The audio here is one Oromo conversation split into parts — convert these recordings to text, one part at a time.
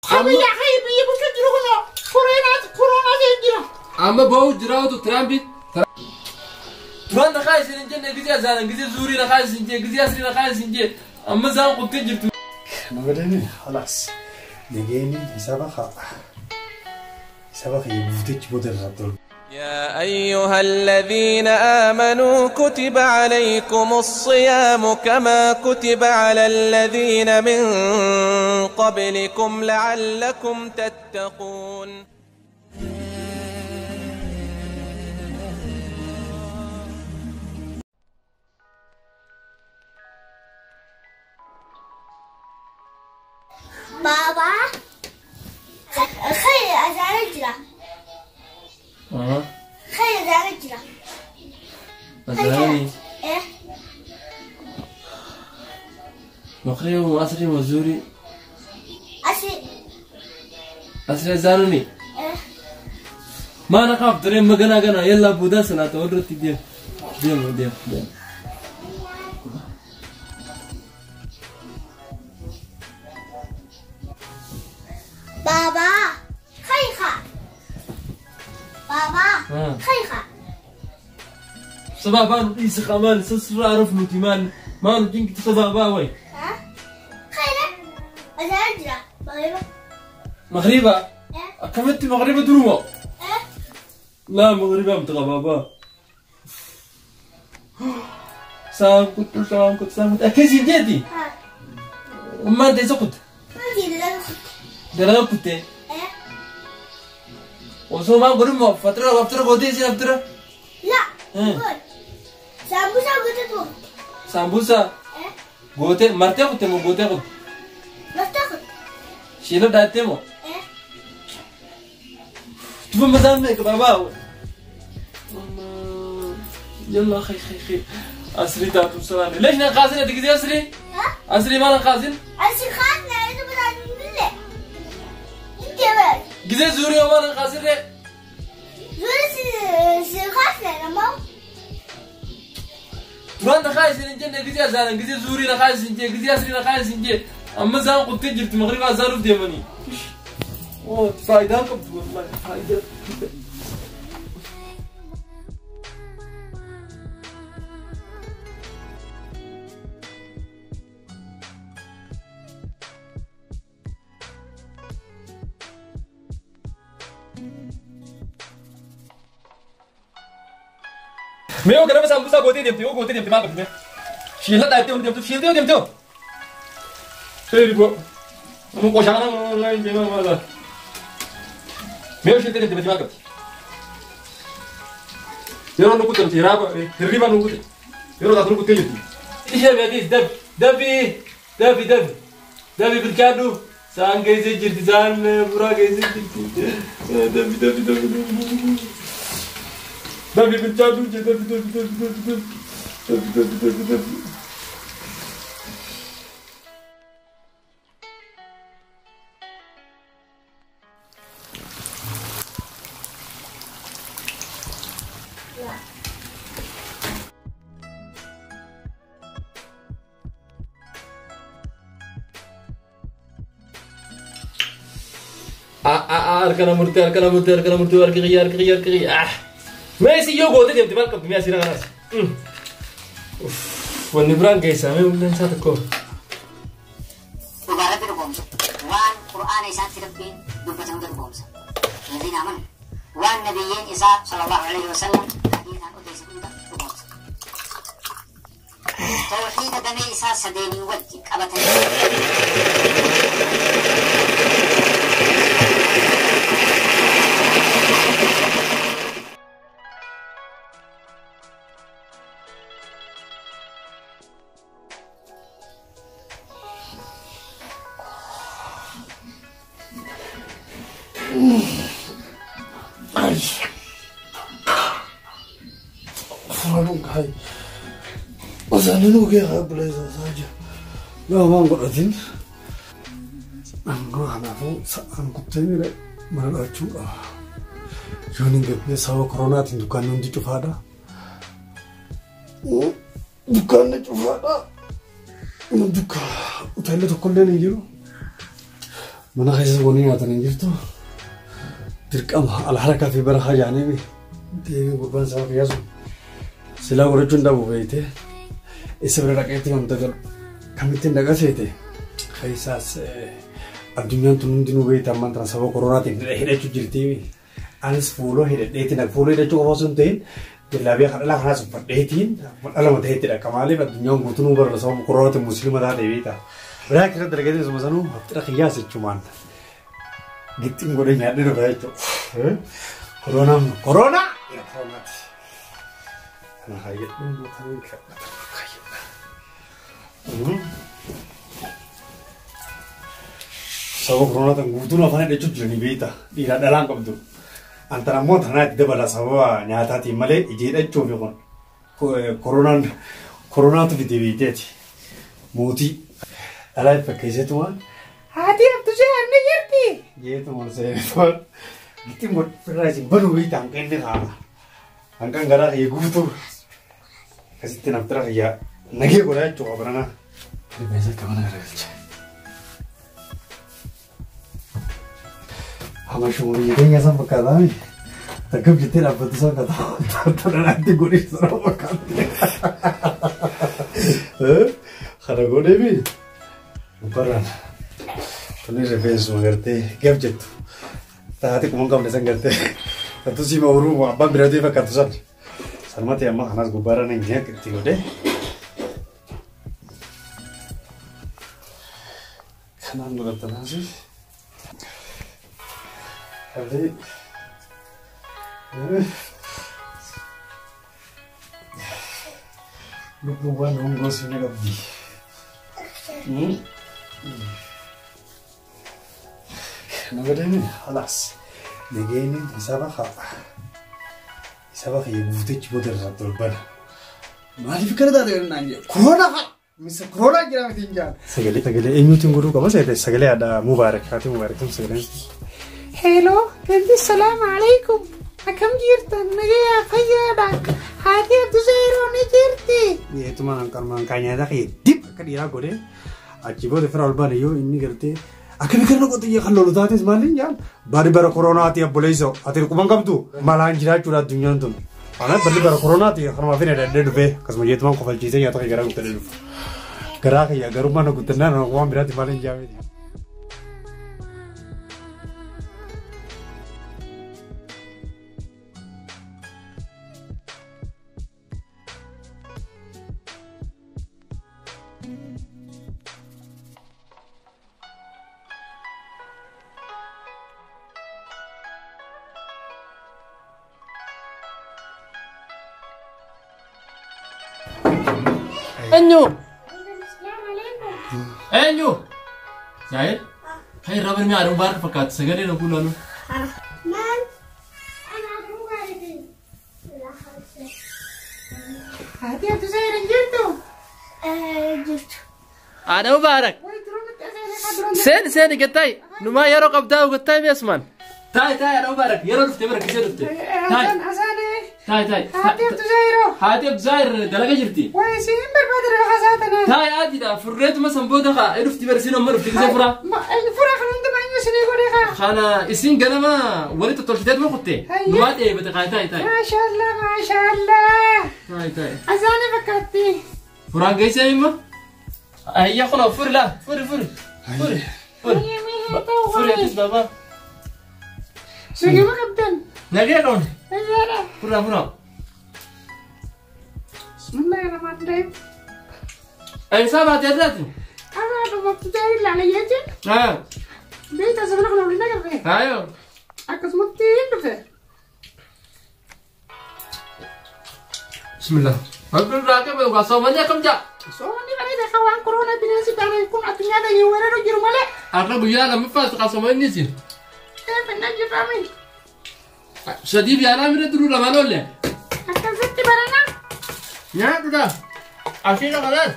خبيا خيبي يبكي جرونا كورونا زيدنا أما باو جراودو ترامبي تران نخايس الجنة جزيا زان جزيا زوري نخايس الجنة جزيا سري نخايس الجنة أما زان قلت جرت ما بدني خلاص نجيني حسابها يبفتش بدر الرطل. يا أيها الذين آمنوا كتب عليكم الصيام كما كتب على الذين من قبلكم لعلكم تتقون. بابا خير أزال الجرا خير أزال الجرا أزالي إيه مقري وأسري وزوري أسري زانوني إيه ما نخاف ترى مجانا يلا بودا سنة تورط ديم بابا خيخة بابا خيخة سبابان إيش خمان سسر عرف نتيمان ما نجيك سبابا وين خير أزال الجرا مغربة كملت مغربة دروما لا مغربة متغبابا سام كنت أكيد جدي وما أنت زقت دلنا كنت وصو ما قريم فترة قدي زين فترة لا سامبوسا قدتو سامبوسا قدي مرتي قدي مو قدي قدي مفتاح شيلو دايتي مو تبغى مزامك بابا يلا خي أسري تاتو سلامي ليش نقازن أديك زي أسري أسري ما نقازن أسري خاطنا إذا بدنا نقول أنت بس جزء زوري وما نقازن له زوري خاطنا لما تران نخايس الجنة جزء زان جزء زوري نخايس الجنة جزء أسري نخايس الجنة أما زان قلت جرت مغرب أزارو ديماني أوه فايدة كم تقول والله فايدة मैं वो गरम समोसा गोते देते मार करते शीला दायते उन देते शीलते हो देते तेरी वो हम को शाना नहीं देना वाला मैं वो शीलते देते मार करते يلا نقول تمشي رابع تقريبا نقول يلا تروح تيجي ايش يا بيديس دبي بالكادو سان جايزي جرتزان برا جايزي دبي بالكادو دبي أركنا مرتي أركي ما يصير يوجو تدي أنت مالك بمية سيرة ناس والنبران كيسا ما يمكن ساتكو وبارك ربومس وان قرآن إسان تربين دبتهم ربومس الذين آمنوا وان نبيين إسا صلى الله عليه وسلم حديث عن أدريس كنت ربومس توحيد دمي إسا سديني وجهك أبتن هاي وزانينو كي قبل زاجا لا ما نقولين نقول أنا فو سأن كتير لا ما نقولشوا جونين قبل سوا كورونا تندكان نندي تفادا دكان تفادا ندكا وتهلا تقولين يجرو mana khaysa goni nyaatan hin jirtu dirqama alharaka fi baraha jaanibi deebii gurbaan sababa qiyaasu silaa gorachuun dhabu beeyte isa bira dhaqeetti gamta galu kamittiin dhaqaseete khaysaas addunyaan tun hundinuu beeyta ammaan tana sababa koronaatiin hidhachuu jirtii anis fuuloo hidhadheetiin fuuloo hidhachuu qofa osoo hin ta'in jallaabiyaa kadhalaa kanaas uffadheetiin dhalama ta'etti dhaqa maaliif addunyaan guutunuu barra sababa koronaatiin musliima taatee beeyta biraa keessatti dargatiin isuma sanuu haftira qiyyaas jechumaan gittiin godhee nyaadhee dhufa jechuudha koronaa koronaati kana hayyadhuun kan kadhatan sababa koronaatiin guutuun afaan hidhachuu jiranii beeyta dhiiraa dhalaan qabdu antara ammoo tanaa itti dabala sababa nyaataatiin malee ijee hidhachuuf koronaatu fide beeyteeti mootii dhalaa itti fakkeesseetuma haati abdusee anna jirti jeetuma seenetumaan gittiin godhirraa isin banuu beeyta hanqinni haa hanqan garaa kiyya guutuu akkasitti naftira kiyya nagee godhaa jechuudha qabanana rifeensa akka mana garagalcha hama shumurii keenya san fakkaataami takkam jettee dhaabbatu san kadhanaatti godhee sana fakkaate kana godheemi baraan tuni rifeensuma gartee gab jettu taati kuman qabne san gartee tattu siima uruu abbaan biraatee fakkaatu san sanumatti amma kanas gubbaarra nanya itti godhee kanaan godhatanaasi Kali lupa nunggu sini lebih. Kenapa ini? Halas. Begini sabah ya bukti coba tersatul bar. Mari fikir dah dengan nanya. Corona misal corona kira tinggal. Segala ini tunggu dulu kamu saya segala ada mubarak hati mubarak tuh segala. Hello, assalamu alaikum. Akam jirta nagaya fayyada. Haati abdusee rooni jirti. Itu mah angkanya dah kayak dip kadira gode. Ajibo de feral bani yo ini gerte. Akam mikir nak tu ya kalau lu tahu semalin ya. Bari bara corona hati ya boleh iso. Hati aku bangkam tu. Malah anjir curah dunia tu. Anak bari bara corona hati ya karena mafin ada deh. Kas mau itu mah kau falcisa ya tak kira aku tadi. Gerak ya garumah nak tenar nak uang berarti malin jauh. Enyu. Enyu. Zahir. Hai Rabbi mi arung bar fakat segala nak pulang. Man, anak rumah ini. Haati abdusee ran jirtu. Jirtu. Ada mubarak. Wai turun ke Sen ketai. Numa yaro kabda ketai besman. Tai ada mubarak. Yaro rufte kisi rufte. Asane. Tai. Haati abdusee ro. Haati abzair dalaga jirti. Wai sin berbadar hasatana. Tai adi da furretu masan boda ka rufti bersino mar rufti kisi fura. Ma fura khanun da banyo sini gode ka. Khana isin ganama wali tolkitat ma kutte. Numa de bata tai. Mashallah. Tai. Asane fakati. Fura gaisa imma. Ayya khona fur la. Fur. Fur ya baba. Sige ma kapten. Nagaya kaun. Ayara. Fura. Bismillahirrahmanirrahim. Ay sabat ya dati. Ana do mabtudai la yaje. Ha. Beta sabana kana ulina ka. Ayo. Akas mutti indu. Bismillah. Aku raka ba ka so manya kamja. So ni bani da kawan corona binasi tane kun atunya da yewere do jirmale. Aku buya na mfa ka so manya sin. Penna jifami. Shadib ya na mire turu la manolle. Akas setti barana. Ya tuda. Asina kalan.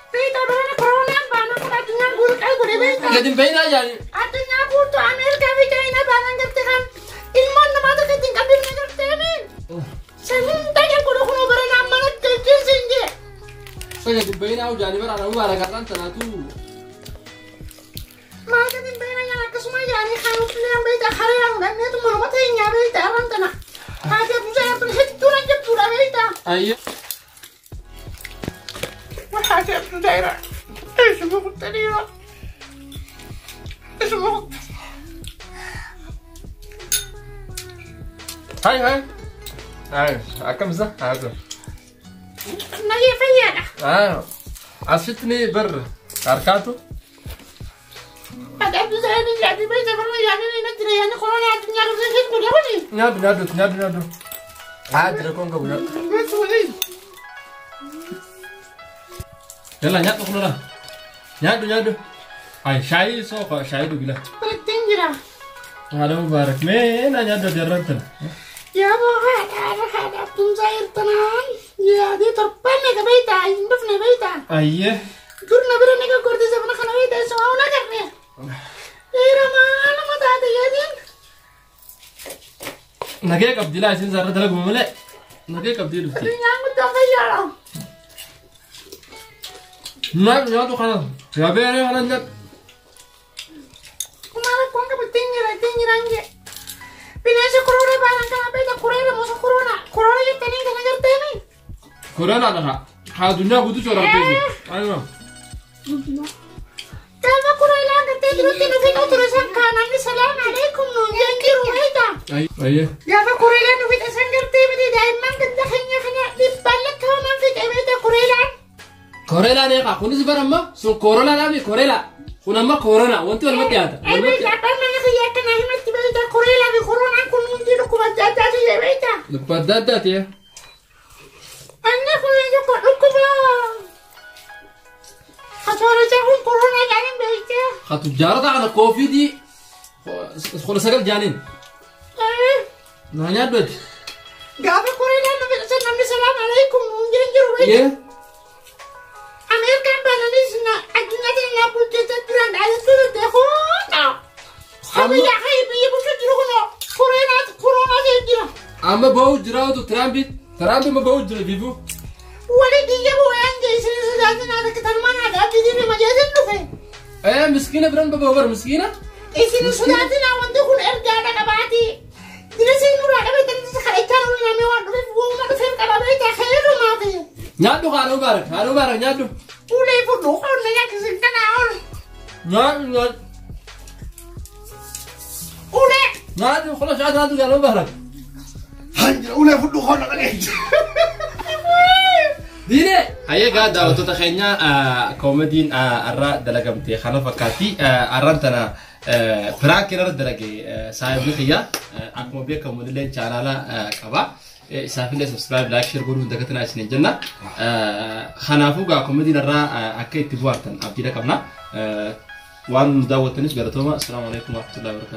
Beta barana corona bana kun atunya gul kai gode beta. Kadin bayna ya. Atunya butu Amerika vi kaina bana ngarte kan. Ilmon na madu kadin kabir na ngarte min. Sanin tanya kuno barana amana kecil sinje. Saya kadin bayna au jani bara na mubara kan tanatu. ما قد بين أنا كسمة يعني خلوا كلهم بيتا خريرا ولأنه مرمتين يا بيتا أرنتنا هذا مزايا بالحدود جبتوا بيتا أيه وحاجة دايرة ايش بقول تليرة ايش بقول هاي أكم زه هذا نجي فيانا عشتني بر أركاتو هذا عبد زين اللي في بيته فرنا يعني ندري يعني خلونا عند نيارو زي كده ولا نادو عاد ركون قبل بس ولي يلا نادو هاي شاي سوق شاي دوغلا تنجرا هذا مبارك مين نادو درنتنا يا ابو هذا عبد زين تنان يا دي تربنا كبيتا يندفنا بيتا أيه قرنا برنا كورت زمنا خنا بيتا سواونا كرني إيرمان ما تادي يدين نجيك عبد الله عشان زارة تلاقوا ملأ نجيك عبد الله yang udah kaya نادو خلاص يا بيري أنا ناد kemarin kau nggak tinggi aja pinasa corona barang kan apa itu corona masa corona yang tadi kan ajar tadi كورونا أنا هادونا بدو شو رابطي أيوة kalau corona yang tadi itu kita tulisan kanan ini salam alaikum nunggu ruhita أيه ya apa corona nu kita sanggar tadi di emang kita hanya di balik kau nanti kita corona كورونا نيا كوني زبر أما سو كورونا نبي كورونا كنا كورونا وانتو ولا متياتا بيتا بنا نخيا كنا هنا تبيتا corona di corona كنا نديرو كبدا تاتي يا بيتا بدأت يا أنا كنا نقول لكم خطورة جاهم كورونا جانين بيتا خطو جارة على كوفي دي خلاص سجل جانين نانيا بيت قابل كورونا نبي السلام عليكم ونجيرو بيتا يه أمريكا بلدنا أجنبي لا بد تدرن على طول تخونا خبي يا خيبي يبغى تدرونه كورونا جديا أما بوج جراو ترامبي ما بوج جرا بيبو ولدي يبغى عندي سيدنا هذا كتر ما هذا بدي ما جاز النفي إيه مسكينة برن ببور مسكينة إيش سيدنا وندخل إرجع لنا بعدي درسي نور على بيت الخليج كانوا لنا ميوان وما تفهم على بيت خير وما في نادو هارو بارك نادو ولي فلوس أنا يكسر كنا نادو ولي نادو خلاص عاد نادو هارو بارك هنجر أولى فلو خلنا عليك ديني هيا قاعد أو تتخيلنا كوميدين الرا دلقمتي خنا فكاتي أرنتنا فرانك رد دلقي سايب نخيا أكمل بيك موديلين شانالا كبا سافين سبسكرايب لايك شير قولوا دكتنا عشان جنة خنافوقا كوميدين الرا أكيد تبوارتن أبدي لكمنا وان دعوتنيش قرأتوما السلام عليكم ورحمة الله وبركاته